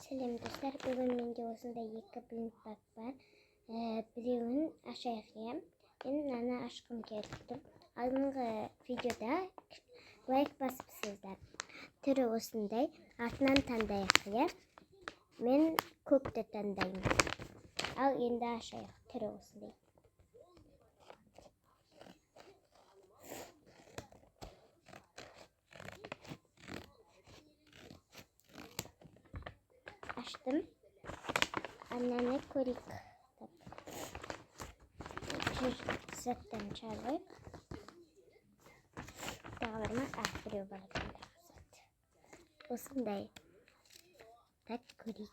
Сәлем достар, бүгін менде осындай екі блиндбаг бар. Біреуін ашайық. Мен мынаны ашқым келіп тұр. Алдыңғы видеода лайк басыпсыздар. Түрі осындай. Артынан таңдайық. Мен көкті таңдаймын. Ал енді ашайық. Түрі осындай. Açtım. Annene kolik. Zaten çalık. Dağlarıma ahtırıyor balıklar. Osundayım. Tak kolik.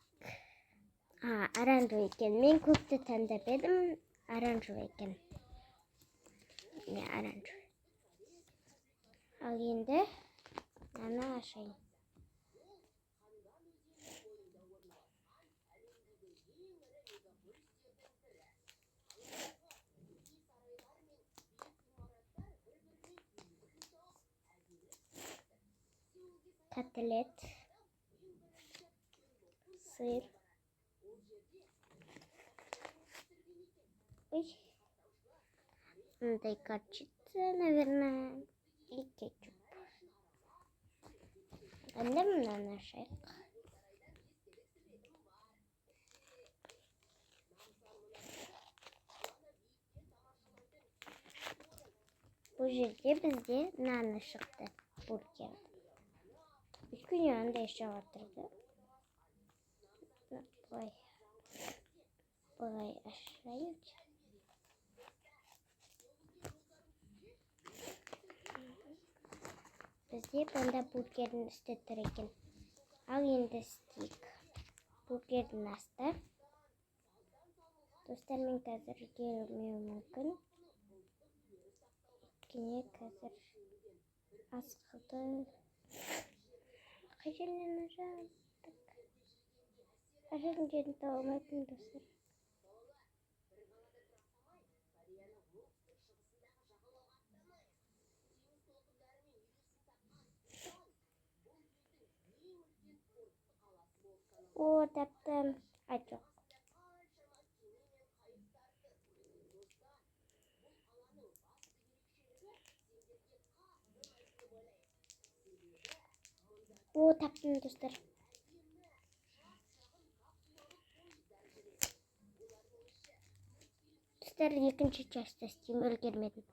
Aranjı eken. Men kökte tanda bedim. Aranjı eken. Ne aranjı. Al endi nana aşayım. Kotelet, сыр, мындай горчица, наверное, и кетчуп. Анда мынаны ашайық. Бұл жерде бізде наны шықты, бургер. Өйткені андай шығатырды. Бұлай ашайық. Бізде бұнда бургердің үсті тұр екен. Ал енді стейк. Бургердің асты. Достар, мен қазір келмеу мүмкін. Өйткені қазір аз қалды. Қай жерінен ажаттық? Ажардың жерін таба алмайтын достар. О, таптым. Жоқ. О, таптым достар. Достар, екінші частьта істеймін, үлгермедім.